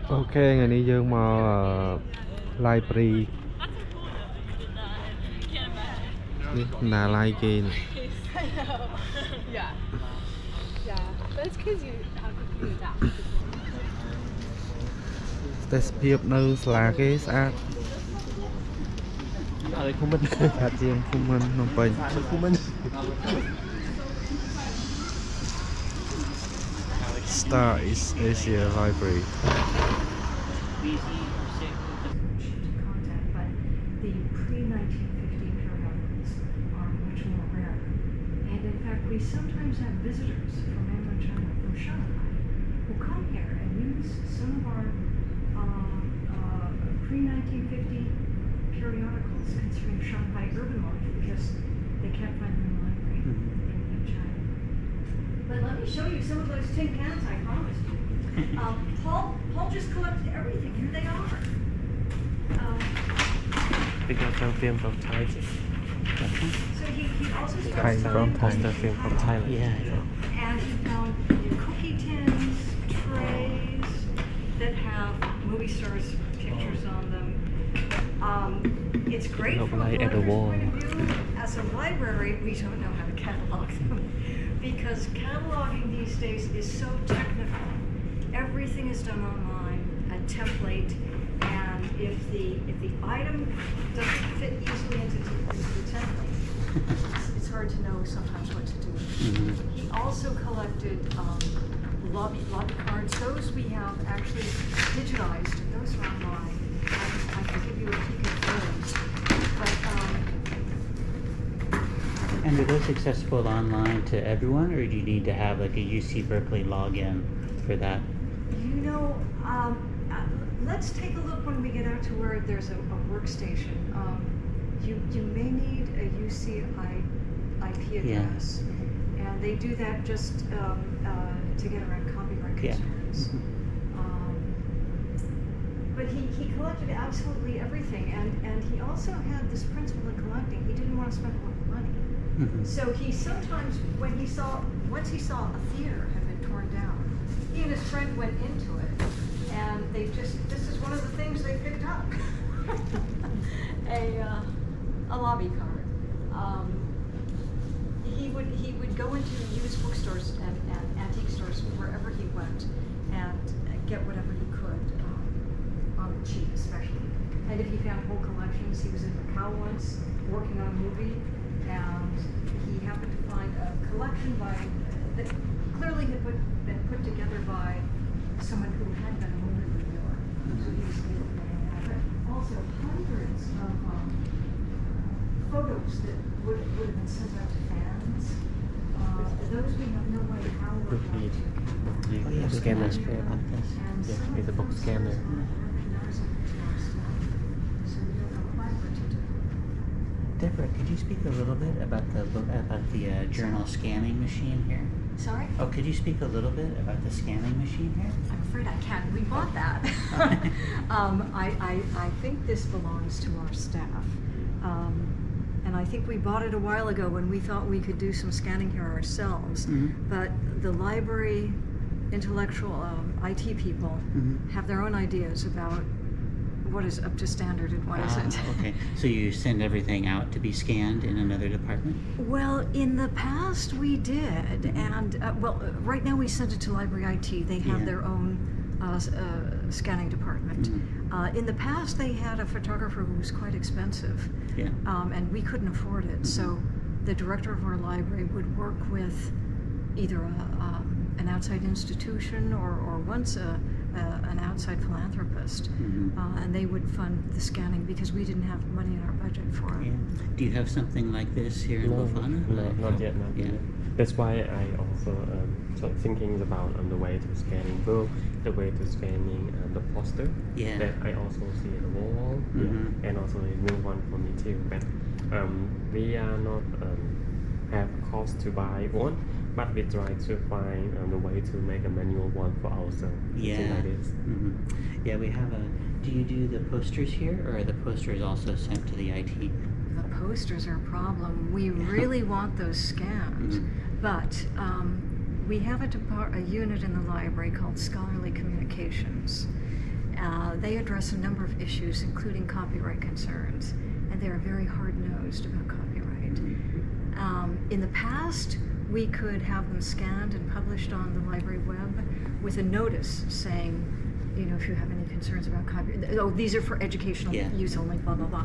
Ok, ngày nay dương mà library là like kê nè. Yeah. Yeah. But it's because you have to adapt. ទេសភាពនៅសាលាគេស្អាត អើឃុំមិន ស្អាតជាងភូមិន្ទភ្នំពេញ ឃុំមិន Star East Asia Library. But the pre-1950 periodicals are much more rare. And in fact, we sometimes have visitors from mainland China, from Shanghai, who come here and use some of our pre-1950 periodicals concerning Shanghai urban life because they can't find them in the library in China. But let me show you some of those tin cans I promised you. Paul just collected everything. Here they are. Because the film from Thailand. So he also Thai started from finding Thai. The film from Thailand. and he found cookie tins, trays that have movie stars' pictures on them. It's great Look from a like at the collector's wall. point of view. As a library, we don't know how to catalog them because cataloging these days is so technical. Everything is done online, a template, and if the item doesn't fit easily into the template, it's hard to know sometimes what to do. He also collected lobby cards. Those we have actually digitized. Those are online. I can give you a peek at those. But And are those accessible online to everyone, or do you need to have like a UC Berkeley login for that? you know, let's take a look when we get out to where there's a workstation. You may need a UC IP address, and they do that just to get around copyright concerns. But he collected absolutely everything, and he also had this principle in collecting. He didn't want to spend a lot of money. So he sometimes, once he saw a theater had been torn down, he and his friend went into it, and this is one of the things they picked up. A lobby card. He would go into used bookstores and antique stores wherever he went and get whatever he could on the cheap, especially. And if he found whole collections, he was in Macau once working on a movie, and he happened to find a collection that clearly had been put together by someone who had been a movie reviewer. So he was able to get that. But also hundreds of photos that would have been sent out to fans. Those we have no way how we're going to. Oh, yeah, Scanner. on this. And Yeah, some it's of a book those scanner. things are recognizable to our staff. So we don't know quite what to do. Deborah, could you speak a little bit about the journal scanning machine here? Sorry? Oh, could you speak a little bit about the scanning machine here? I'm afraid I can't. We bought that. I think this belongs to our staff. And I think we bought it a while ago when we thought we could do some scanning here ourselves. But the library intellectual IT people have their own ideas about what is up to standard and what isn't. Okay, so you send everything out to be scanned in another department? Well, in the past we did, and right now we send it to Library IT. They have their own scanning department. In the past, they had a photographer who was quite expensive, and we couldn't afford it. So the director of our library would work with either an outside institution or once an outside philanthropist, and they would fund the scanning because we didn't have money in our budget for it. Do you have something like this here in Bofana? No, not yet. That's why I also thinking about the way to scanning book, the way to scanning the poster that I also see in the wall, and also a new one for me too. But we are not have cost to buy one, but we try to find the way to make a manual one for ourselves. Something like this. Yeah, we have do you do the posters here, or are the posters also sent to the IT? The posters are a problem. We really want those scanned, but we have a unit in the library called Scholarly Communications, They address a number of issues, including copyright concerns, and they are very hard-nosed about copyright. In the past, we could have them scanned and published on the library web with a notice saying, you know, if you have any concerns about copyright, oh, these are for educational use only, blah, blah, blah,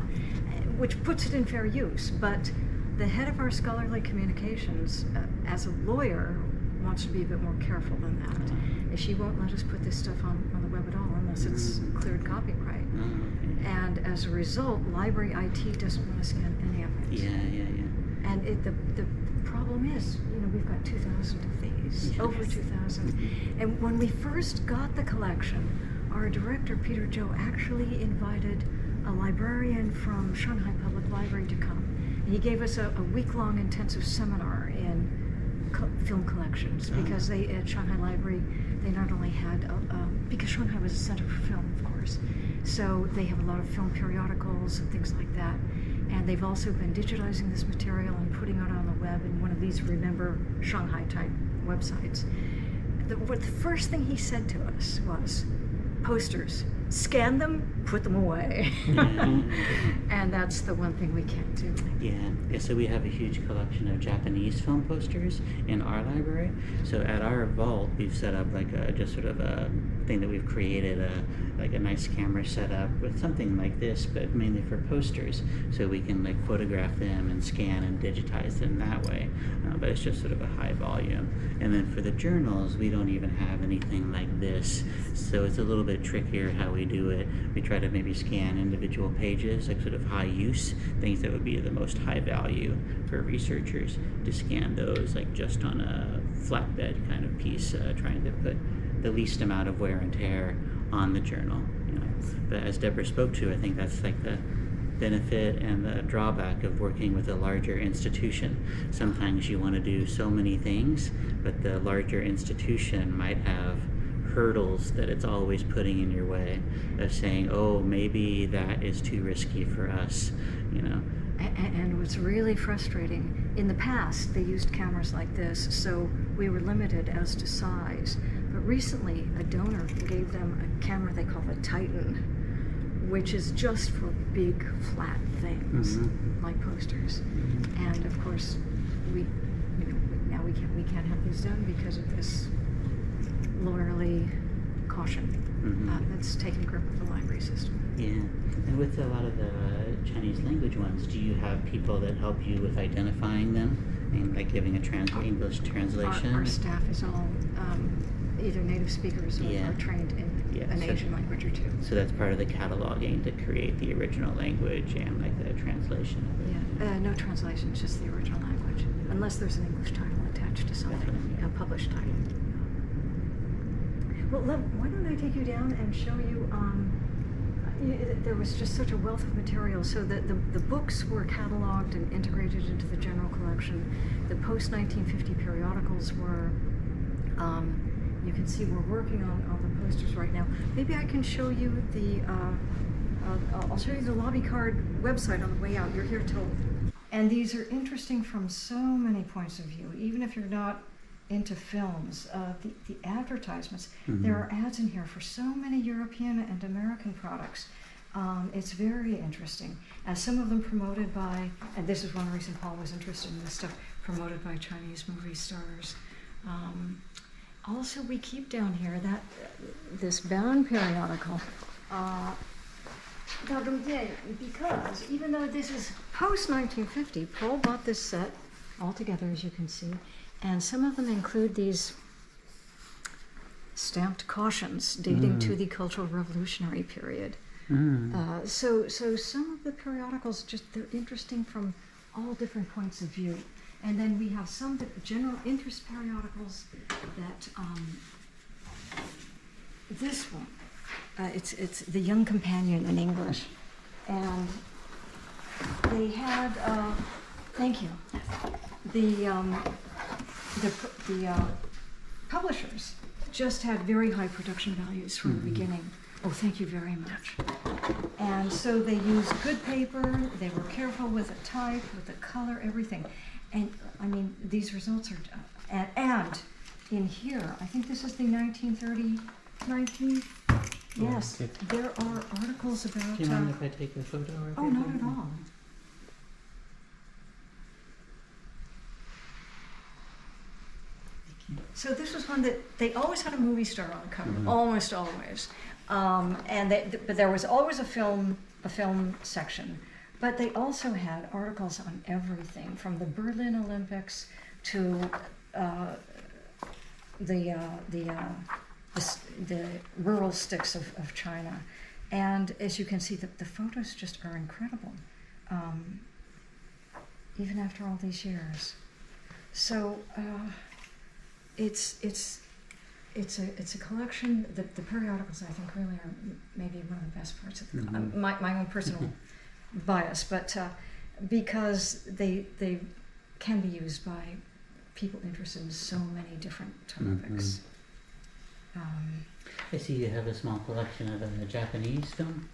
which puts it in fair use. But the head of our scholarly communications, as a lawyer, wants to be a bit more careful than that. And she won't let us put this stuff on the web at all unless it's cleared copyright. And as a result, library IT doesn't want to scan any of it. And the problem is, you know, we've got 2,000 of these, over 2,000. And when we first got the collection, our director, Peter Joe, actually invited a librarian from Shanghai Public Library to come. And he gave us a week-long intensive seminar in film collections, because they, at Shanghai Library, they not only had, because Shanghai was a center for film, of course, so they have a lot of film periodicals and things like that. And they've also been digitizing this material and putting it on the web in one of these Remember Shanghai type websites. The first thing he said to us was, posters, scan them, put them away. And that's the one thing we can't do. Yeah, so we have a huge collection of Japanese film posters in our library. So at our vault, we've set up like just sort of a thing that we've created, like a nice camera setup with something like this, but mainly for posters, so we can like photograph them and scan and digitize them that way. But it's just sort of a high volume. And then for the journals, we don't even have anything like this, so it's a little bit trickier how we do it. We try to maybe scan individual pages, like sort of high use, things that would be the most high value for researchers, to scan those like just on a flatbed kind of piece, trying to put the least amount of wear and tear on the journal, you know. But as Deborah spoke to, I think that's like the benefit and the drawback of working with a larger institution. Sometimes you want to do so many things, but the larger institution might have hurdles that it's always putting in your way, of saying, oh, maybe that is too risky for us, you know. And what's really frustrating, in the past they used cameras like this, so we were limited as to size. But recently a donor gave them a camera they call the Titan, which is just for big flat things like posters. And of course, now we can't have these done because of this lawyerly caution that's taken grip of the library system. Yeah, and with a lot of the Chinese language ones, do you have people that help you with identifying them and like giving a English translation? Our staff is all either native speakers or are trained in an Asian language or two. So that's part of the cataloging, to create the original language and like the translation of it. Yeah, no translation, it's just the original language, unless there's an English title attached to something, a published title. Well, why don't I take you down and show you, there was just such a wealth of material. So the books were cataloged and integrated into the general collection. The post-1950 periodicals were, you can see we're working on the posters right now. Maybe I can show you I'll show you the lobby card website on the way out. You're here till, and these are interesting from so many points of view, even if you're not into films. The advertisements, there are ads in here for so many European and American products. It's very interesting. Some of them promoted by, and this is one reason Paul was interested in this stuff, promoted by Chinese movie stars. Also, we keep down here this bound periodical, because even though this is post-1950, Paul bought this set altogether, as you can see, and some of them include these stamped cautions dating to the Cultural Revolutionary period. So some of the periodicals, they're interesting from all different points of view. And then we have some general interest periodicals that, this one, it's The Young Companion in English. And they had, thank you, the publishers just had very high production values from the beginning. Oh, thank you very much. And so they used good paper, they were careful with the type, with the color, everything. And I mean, these results are, and in here, I think this is the 1930, Yes, there are articles about. Do you mind if I take a photo? Or Oh, not at all. So this was one that they always had a movie star on the cover, almost always, but there was always a film section. But they also had articles on everything from the Berlin Olympics to the rural sticks of China. And as you can see, the photos just are incredible, even after all these years. So it's a collection. The periodicals, I think, really are maybe one of the best parts of my own personal bias, but because they can be used by people interested in so many different topics. I see you have a small collection of Japanese film.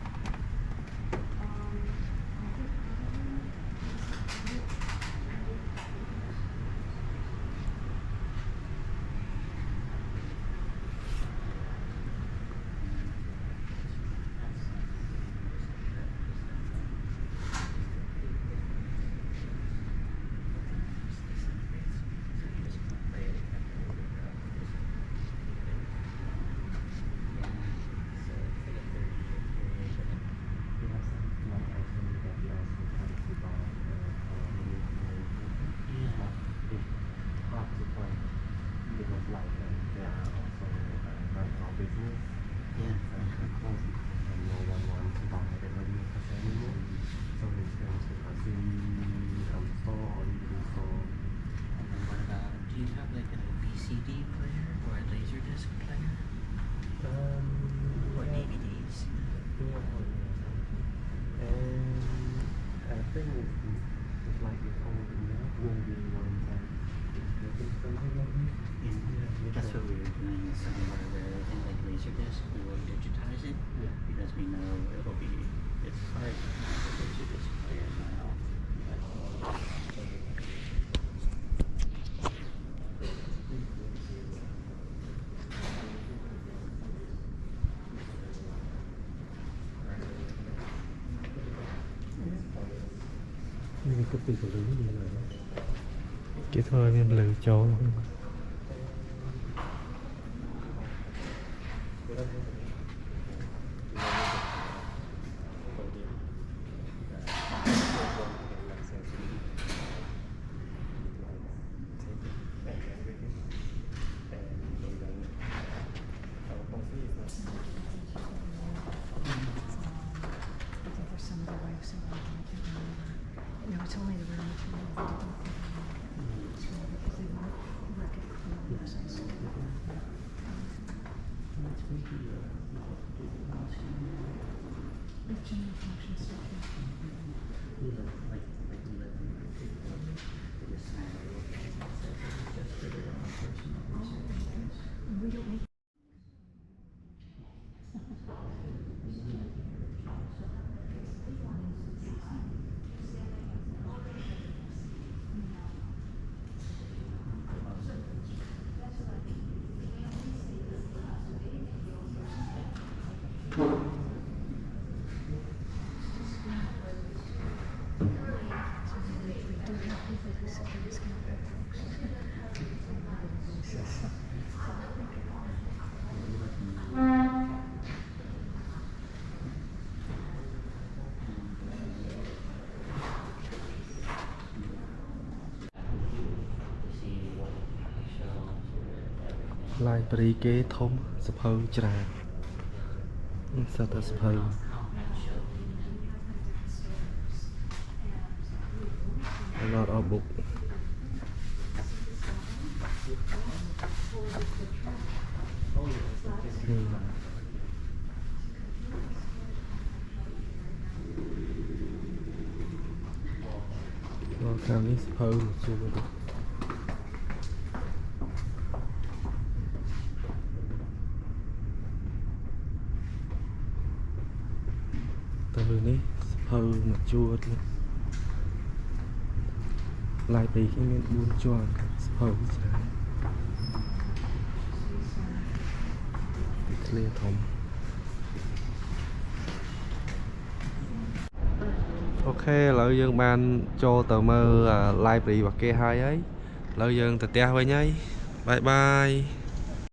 Do you have like a VCD player or a Laserdisc player? Or DVDs? And I think it's like it's all in there. Maybe one time it's something like this. Yeah, that's what we were doing this summer, where everything like Laserdisc, we will digitize it because we know it's hard to have a Laserdisc player now. Cái pi của lưới như này cái thôi nên lừ cho No, it's only the raw material that didn't because they won't work it from the process. With general function stuff. We don't make library គេធំសភៅច្រើនសត្វតែសភៅ a lot of book ខាងនេះសភៅជួរ ទៅនេះសភៅមួយជួរទៀត library គេមាន4ជាន់សភៅច្រើនឃ្លាធំ Ok, lâu dương ban cho tờ mơ library và kê hai ấy. Lâu dương tờ tea với nhây. Bye bye.